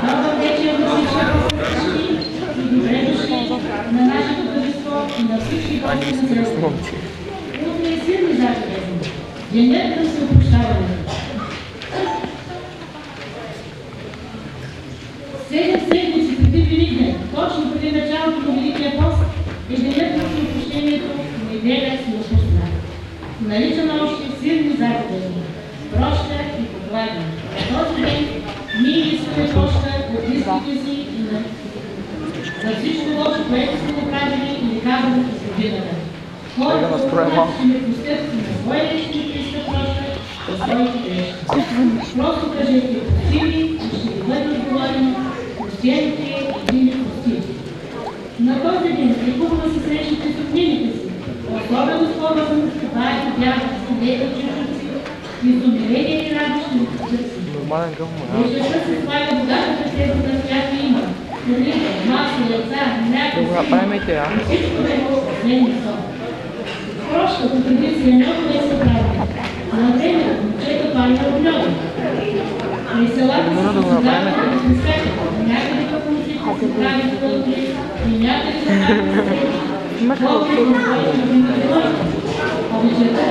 Много вече на всички и добре дошли на нашето дружество и на всички гости на селото. Утре е силни заповеди. Денят на съобщаването. 7 седмици преди Великден, точно преди началото на Великия пост, е денят на съобщението неделя с Лъпустна. Наричана още силни заповеди. Проща и поклади. На този ден ние искаме проща от близките си и за всичко лошо, което сме направили или казали през годината. Хората ще ме пустят на своя речи и иска проща за своите грешки. Просто кажете простили и ще ви бъде отговорено простените едини прости. На този ден е хубаво да се срещате с роднините си. Особено с по-възрастни, това е дядовци, чуждици, и с умиление и радост ще ви потърси. Вечерта се слага богатата трезата, която има. Храните, масло, яйца, мляко, всичко него последни сон. Прошката традиция е много лесно правилна. На времето момчета пали на облёга. При селата се създават атмосферата, някъде пък музика се прави в дълги и някъде се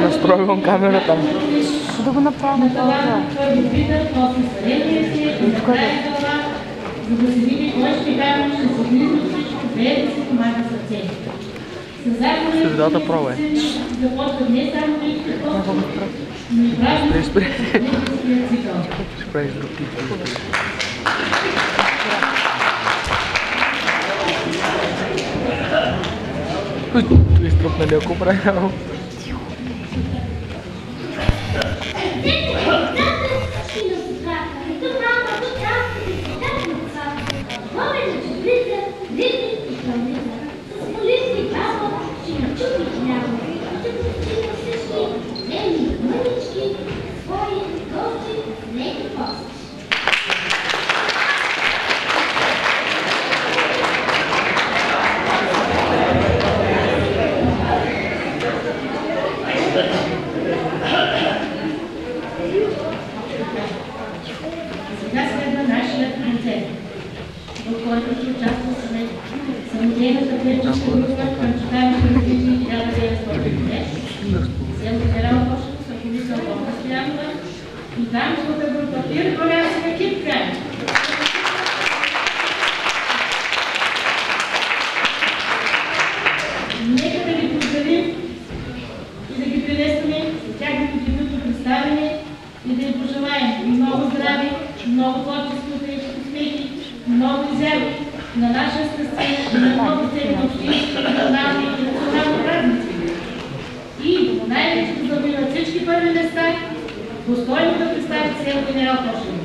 Настройвам камерата. Да го направя на това. За да се види кой ще кара, ще се гризне всичко, без да се помага сърце. Средата права е. Започват не само лични кост, но и важно Спрей. цикъл. Спрей с друг тип. Той изтрупнали ако правил. Сега следва нашият концерт, в който ще участва самодейната певческа група към читаемите родители 1910, село Генерал Кошево, съпомисъл Бога Стоянова и дамската група Пир Корянска Кипка. Нека да ги поздравим и да ги приветстваме за тяхното дебютно представяне и да им пожелаем много здраве, много творчески успехи, много изяви на нашия сцена и на много цели общински, регионални и национални празници. И най-вече да завоюват всички първи места, достойно да представят село Генерал Кошево.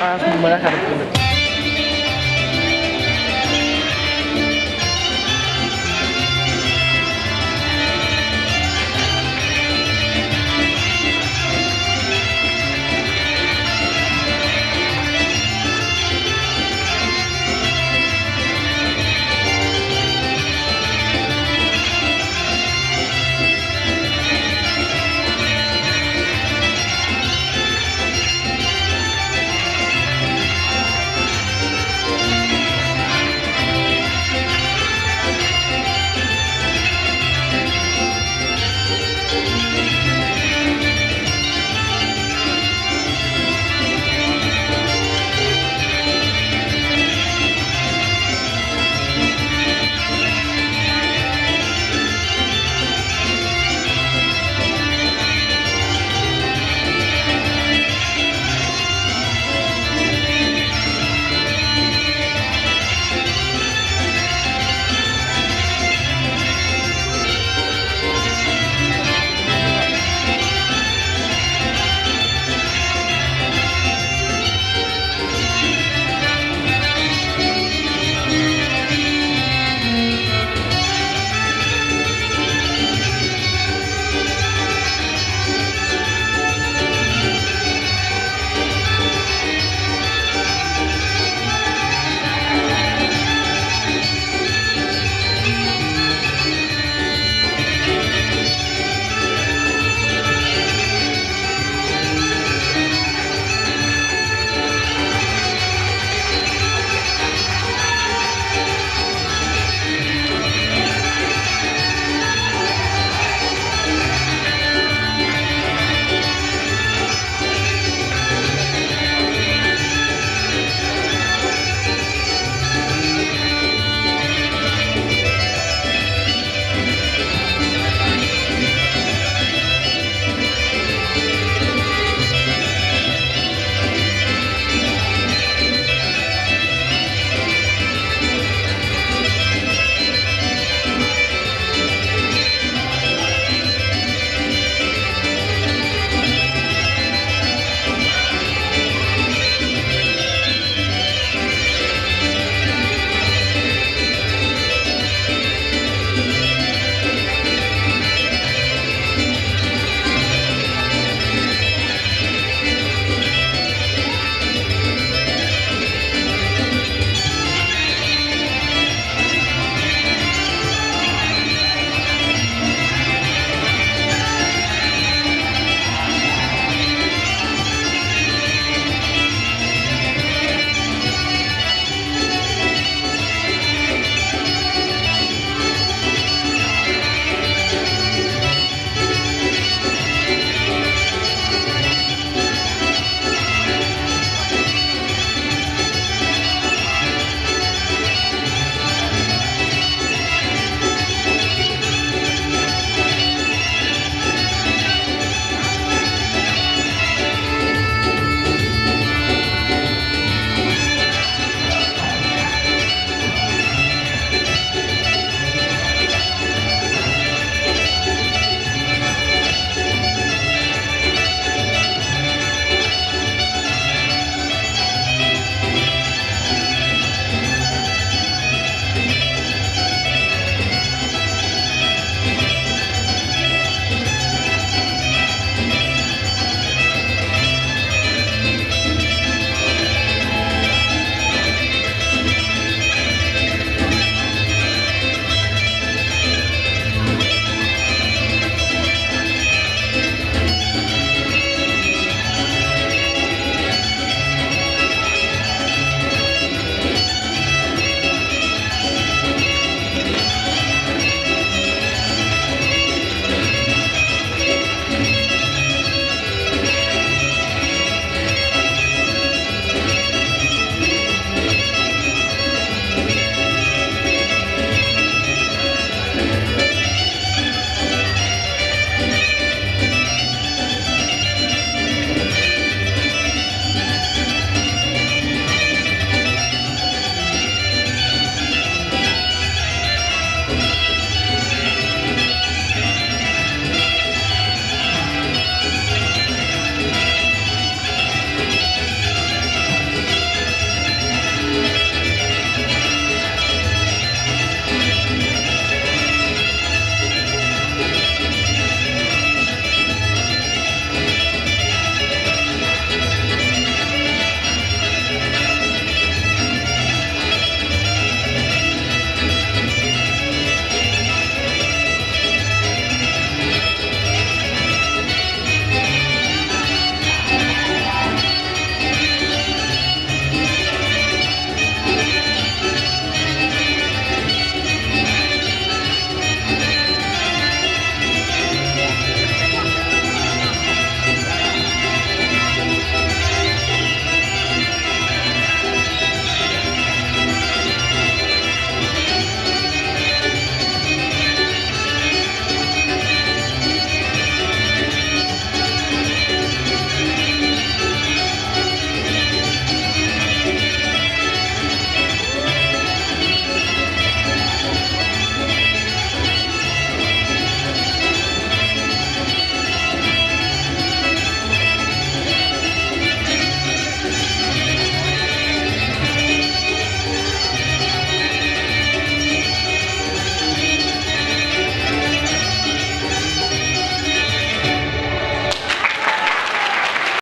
Аз му маляха да приемете.